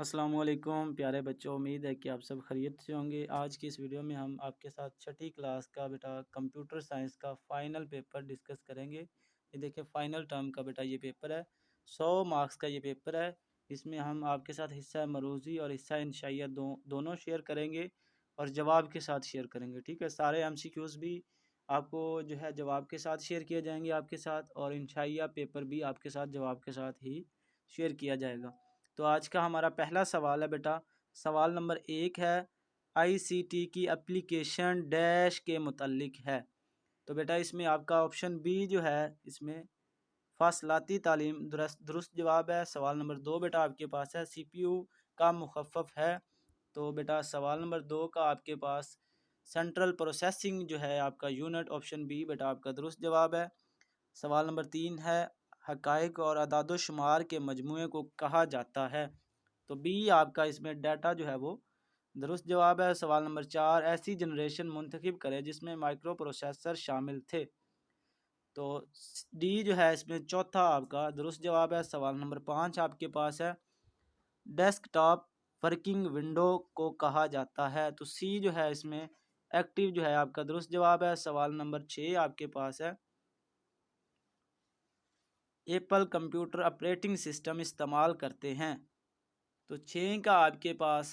अस्सलाम वालेकुम प्यारे बच्चों, उम्मीद है कि आप सब खैरियत से होंगे। आज की इस वीडियो में हम आपके साथ छठी क्लास का बेटा कंप्यूटर साइंस का फ़ाइनल पेपर डिस्कस करेंगे। ये देखिए फ़ाइनल टर्म का बेटा ये पेपर है, 100 मार्क्स का ये पेपर है। इसमें हम आपके साथ हिस्सा मरूज़ी और हिस्सा इंशाइया दोनों शेयर करेंगे और जवाब के साथ शेयर करेंगे। ठीक है, सारे MCQs भी आपको जो है जवाब के साथ शेयर किए जाएंगे आपके साथ, और इंशाइया पेपर भी आपके साथ जवाब के साथ ही शेयर किया जाएगा। तो आज का हमारा पहला सवाल है बेटा, सवाल नंबर 1 है, ICT की एप्लीकेशन डैश के मुतल्लिक है। तो बेटा इसमें आपका ऑप्शन बी जो है, इसमें फासलाती तालीम दुरुस्त जवाब है। सवाल नंबर 2 बेटा आपके पास है, CPU का मुखफ़फ़ है। तो बेटा सवाल नंबर 2 का आपके पास सेंट्रल प्रोसेसिंग जो है आपका यूनिट, ऑप्शन बी बेटा आपका दुरुस्त जवाब है। सवाल नंबर 3 है, हक़ाइक़ और अदाद-ओ-शुमार के मजमूए को कहा जाता है। तो बी आपका इसमें डाटा जो है वो दुरुस्त जवाब है। सवाल नंबर 4, ऐसी जनरेशन मुंतखब करें जिसमें माइक्रो प्रोसेसर शामिल थे। तो डी जो है इसमें चौथा आपका दुरुस्त जवाब है। सवाल नंबर 5 आपके पास है, डेस्कटॉप वर्किंग विंडो को कहा जाता है। तो सी जो है इसमें एक्टिव जो है आपका दुरुस्त जवाब है। सवाल नंबर 6 आपके पास है, एप्पल कंप्यूटर ऑपरेटिंग सिस्टम इस्तेमाल करते हैं। तो 6 का आपके पास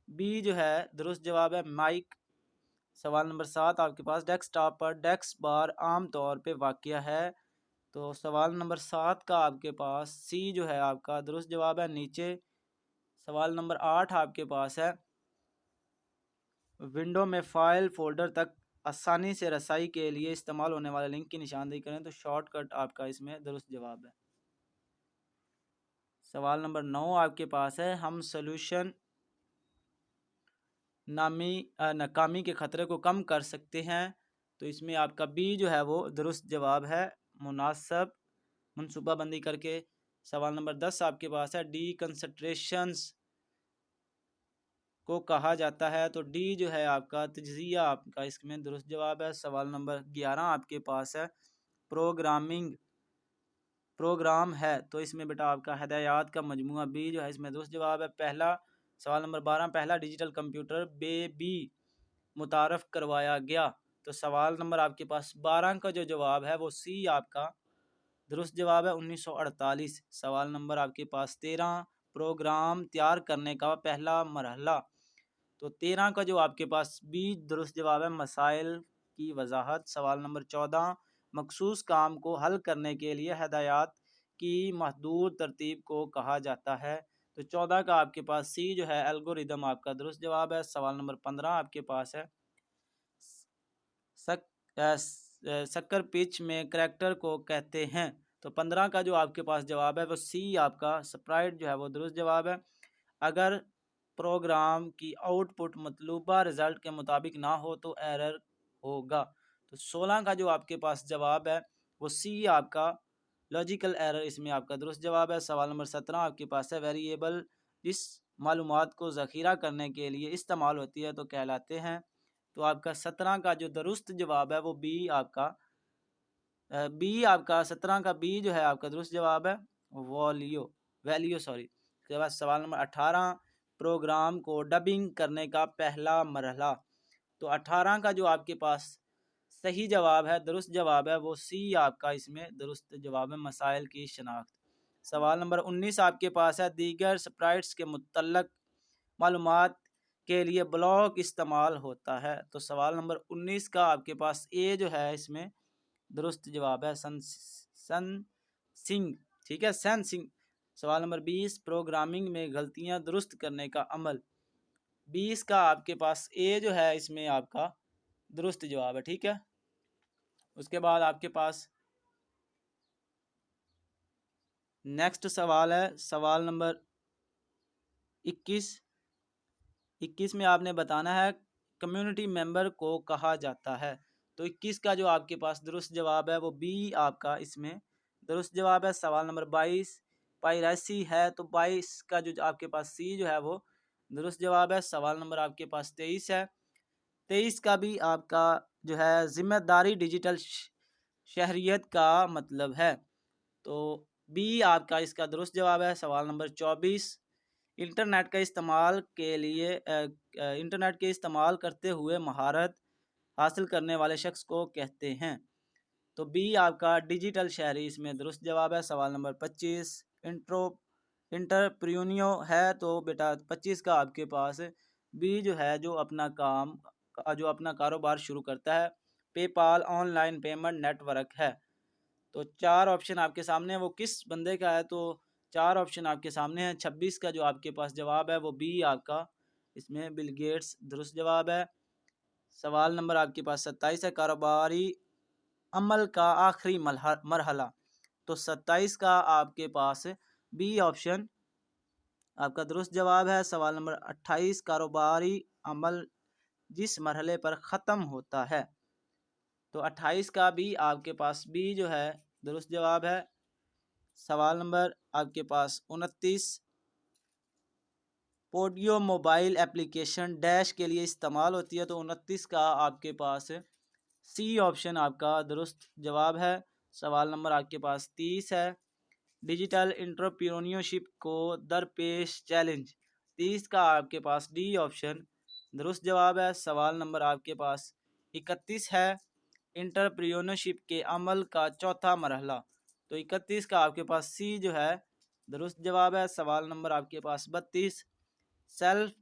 बी जो है दुरुस्त जवाब है, माइक। सवाल नंबर 7 आपके पास, डेस्कटॉप पर डेस्क बार आम तौर पे वाक़या है। तो सवाल नंबर 7 का आपके पास सी जो है आपका दुरुस्त जवाब है, नीचे। सवाल नंबर 8 आपके पास है, विंडो में फ़ाइल फ़ोल्डर तक आसानी से रसाई के लिए इस्तेमाल होने वाले लिंक की निशानदेही करें। तो शॉर्टकट आपका इसमें दुरुस्त जवाब है। सवाल नंबर 9 आपके पास है, हम सॉल्यूशन नाकामी के ख़तरे को कम कर सकते हैं। तो इसमें आपका बी जो है वो दुरुस्त जवाब है, मुनासिब मनसूबाबंदी करके। सवाल नंबर 10 आपके पास है, डी कंसंट्रेशंस को कहा जाता है। तो डी जो है आपका तजिया आपका इसमें दुरुस्त जवाब है। सवाल नंबर 11 आपके पास है, प्रोग्राम है। तो इसमें बेटा आपका हदायत का मजमूआ बी जो है इसमें दुरुस्त जवाब है, पहला। सवाल नंबर 12, पहला डिजिटल कंप्यूटर बेबी मुतारफ़ करवाया गया। तो सवाल नंबर आपके पास 12 का जो जवाब है वो सी आपका दुरुस्त जवाब है, 1948। सवाल नंबर आपके पास 13, प्रोग्राम तैयार करने का पहला मरहला। तो 13 का जो आपके पास बी दुरुस्त जवाब है, मसाइल की वजाहत। सवाल नंबर 14, मखसूस काम को हल करने के लिए हदायत की महदूद तरतीब को कहा जाता है। तो 14 का आपके पास सी जो है एल्गोरिदम आपका दुरुस्त जवाब है। सवाल नंबर 15 आपके पास है, शक्कर पिच में करैक्टर को कहते हैं। तो 15 का जो आपके पास जवाब है वो सी आपका स्प्राइट जो है वो दुरुस्त जवाब है। अगर प्रोग्राम की आउटपुट मतलूबा रिज़ल्ट के मुताबिक ना हो तो एरर होगा। तो 16 का जो आपके पास जवाब है वो सी आपका लॉजिकल एरर इसमें आपका दुरुस्त जवाब है। सवाल नंबर 17 आपके पास है, वेरिएबल जिस मालूमात को ज़ख़ीरा करने के लिए इस्तेमाल होती है तो कहलाते हैं। तो आपका 17 का जो दुरुस्त जवाब है वो बी आपका बी आपका 17 का बी जो है आपका दुरुस्त जवाब है, वैल्यू सॉरी। उसके बाद सवाल नंबर 18, प्रोग्राम को डबिंग करने का पहला मरहला। तो 18 का जो आपके पास सही जवाब है, दुरुस्त जवाब है, वो सी आपका इसमें दुरुस्त जवाब है, मसाइल की शनाख्त। सवाल नंबर 19 आपके पास है, दीगर स्प्राइट्स के मुतल्लक मालूमात के लिए ब्लॉक इस्तेमाल होता है। तो सवाल नंबर 19 का आपके पास ए जो है इसमें दुरुस्त जवाब है, सन सिंग। ठीक है, सन सिंग। सवाल नंबर 20, प्रोग्रामिंग में गलतियां दुरुस्त करने का अमल। 20 का आपके पास ए जो है इसमें आपका दुरुस्त जवाब है। ठीक है, उसके बाद आपके पास नेक्स्ट सवाल है, सवाल नंबर 21। 21 में आपने बताना है, कम्युनिटी मेंबर को कहा जाता है। तो 21 का जो आपके पास दुरुस्त जवाब है वो बी आपका इसमें दुरुस्त जवाब है। सवाल नंबर 22, पायरेसी है। तो 22 का जो आपके पास सी जो है वो दुरुस्त जवाब है। सवाल नंबर आपके पास 23 है। 23 का भी आपका जो है जिम्मेदारी डिजिटल शहरियत का मतलब है। तो बी आपका इसका दुरुस्त जवाब है। सवाल नंबर 24, इंटरनेट का इस्तेमाल के लिए इंटरनेट के इस्तेमाल करते हुए महारत हासिल करने वाले शख्स को कहते हैं। तो बी आपका डिजिटल शहरी इसमें दुरुस्त जवाब है। सवाल नंबर 25 इंट्रो इंटरप्रेन्योर है, तो बेटा 25 का आपके पास बी जो है जो अपना कारोबार शुरू करता है। पेपाल ऑनलाइन पेमेंट नेटवर्क है। तो 4 ऑप्शन आपके सामने है, वो किस बंदे का है? तो 4 ऑप्शन आपके सामने हैं। 26 का जो आपके पास जवाब है वो बी आपका इसमें बिल गेट्स दुरुस्त जवाब है। सवाल नंबर आपके पास 27 है कारोबारी अमल का आखिरी मरहला। तो 27 का आपके पास बी ऑप्शन आपका दुरुस्त जवाब है। सवाल नंबर 28 कारोबारी अमल जिस मरहले पर ख़त्म होता है। तो 28 का भी आपके पास बी जो है दुरुस्त जवाब है। सवाल नंबर आपके पास 29 पोडियो मोबाइल एप्लीकेशन डैश के लिए इस्तेमाल होती है। तो 29 का आपके पास सी ऑप्शन आपका दुरुस्त जवाब है। सवाल नंबर आपके पास 30 है डिजिटल एंटरप्रेन्योरशिप को दरपेश चैलेंज। 30 का आपके पास डी ऑप्शन दुरुस्त जवाब है। सवाल नंबर आपके पास 31 है एंटरप्रेन्योरशिप के अमल का चौथा मरहला। तो 31 का आपके पास सी जो है दुरुस्त जवाब है। सवाल नंबर आपके पास 32 सेल्फ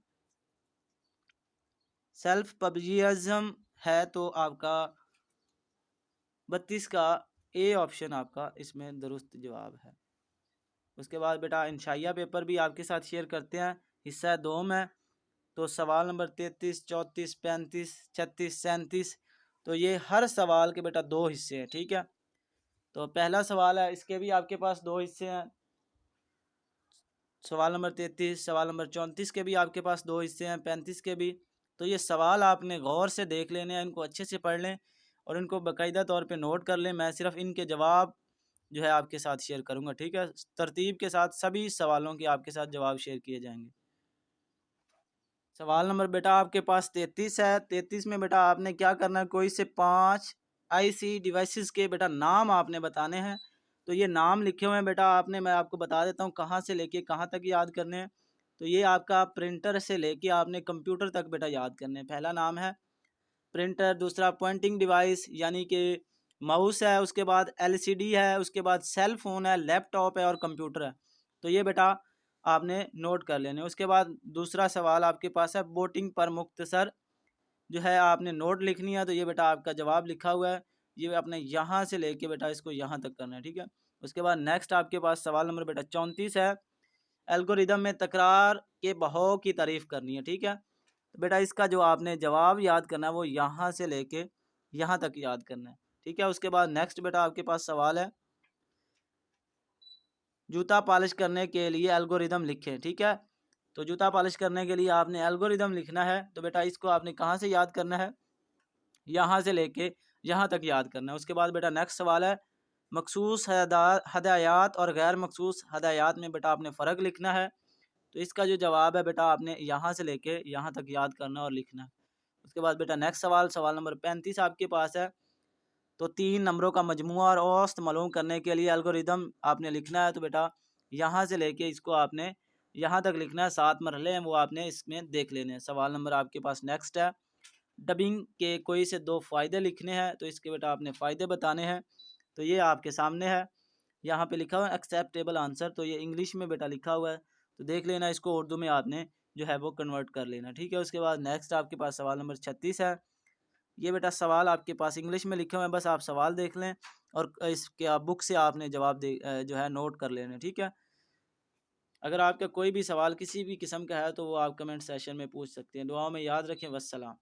सेल्फ पब्लिज्म है। तो आपका 32 का ए ऑप्शन आपका इसमें दुरुस्त जवाब है। उसके बाद बेटा इंशाइया पेपर भी आपके साथ शेयर करते हैं, हिस्सा 2 में। तो सवाल नंबर 33 34 35 36 37, तो ये हर सवाल के बेटा 2 हिस्से हैं, ठीक है। तो पहला सवाल है, इसके भी आपके पास 2 हिस्से हैं। सवाल नंबर 33 सवाल नंबर 34 के भी आपके पास 2 हिस्से हैं, 35 के भी। तो ये सवाल आपने गौर से देख लेने हैं, इनको अच्छे से पढ़ लें और इनको बाकायदा तौर पे नोट कर लें। मैं सिर्फ इनके जवाब जो है आपके साथ शेयर करूंगा, ठीक है। तरतीब के साथ सभी सवालों के आपके साथ जवाब शेयर किए जाएंगे। सवाल नंबर बेटा आपके पास 33 है। 33 में बेटा आपने क्या करना है, कोई से 5 आईसी डिवाइसेस के बेटा नाम आपने बताने हैं। तो ये नाम लिखे हुए हैं बेटा आपने, मैं आपको बता देता हूँ कहाँ से लेके कहाँ तक याद करने हैं। तो ये आपका प्रिंटर से लेके आपने कंप्यूटर तक बेटा याद करने हैं। पहला नाम है प्रिंटर, दूसरा पॉइंटिंग डिवाइस यानी कि माउस है, उसके बाद एलसीडी है, उसके बाद सेल फोन है, लैपटॉप है और कंप्यूटर है। तो ये बेटा आपने नोट कर लेने। उसके बाद दूसरा सवाल आपके पास है बोटिंग पर मुख्तसर जो है आपने नोट लिखनी है। तो ये बेटा आपका जवाब लिखा हुआ है, ये आपने यहाँ से लेके बेटा इसको यहाँ तक करना है, ठीक है। उसके बाद नेक्स्ट आपके पास सवाल नंबर बेटा 34 है एल्गोरिदम में तकरार के बहाव की तारीफ करनी है, ठीक है। तो बेटा इसका जो आपने जवाब याद करना है वो यहाँ से लेके यहाँ तक याद करना है, ठीक है। उसके बाद नेक्स्ट बेटा आपके पास सवाल है जूता पॉलिश करने के लिए एल्गोरिदम लिखें, ठीक है। तो जूता पॉलिश करने के लिए आपने एल्गोरिदम लिखना है। तो बेटा इसको आपने कहाँ से याद करना है, यहाँ से लेके यहाँ तक याद करना है। उसके बाद बेटा नेक्स्ट सवाल है मखसूस हदायत और गैर मखसूस हदायत में बेटा आपने फ़र्क लिखना है। तो इसका जो जवाब है बेटा आपने यहाँ से लेके यहाँ तक याद करना और लिखना है। उसके बाद बेटा नेक्स्ट सवाल सवाल नंबर 35 आपके पास है। तो 3 नंबरों का मजमुआ और औसत मालूम करने के लिए एल्गोरिदम आपने लिखना है। तो बेटा यहाँ से लेके इसको आपने यहाँ तक लिखना है, 7 मरहले हैं वो आपने इसमें देख लेने हैं। सवाल नंबर आपके पास नेक्स्ट है डबिंग के कोई से 2 फ़ायदे लिखने हैं। तो इसके बेटा आपने फ़ायदे बताने हैं। तो ये आपके सामने है, यहाँ पे लिखा हुआ है एक्सेप्टेबल आंसर। तो ये इंग्लिश में बेटा लिखा हुआ है, तो देख लेना, इसको उर्दू में आपने जो है वो कन्वर्ट कर लेना, ठीक है। उसके बाद नेक्स्ट आपके पास सवाल नंबर 36 है। ये बेटा सवाल आपके पास इंग्लिश में लिखे हुए हैं, बस आप सवाल देख लें और इसके आप बुक से आपने जवाब जो है नोट कर लेने, ठीक है। अगर आपका कोई भी सवाल किसी भी किस्म का है तो वो आप कमेंट सेशन में पूछ सकते हैं। दुआ में याद रखें। वस्सलाम।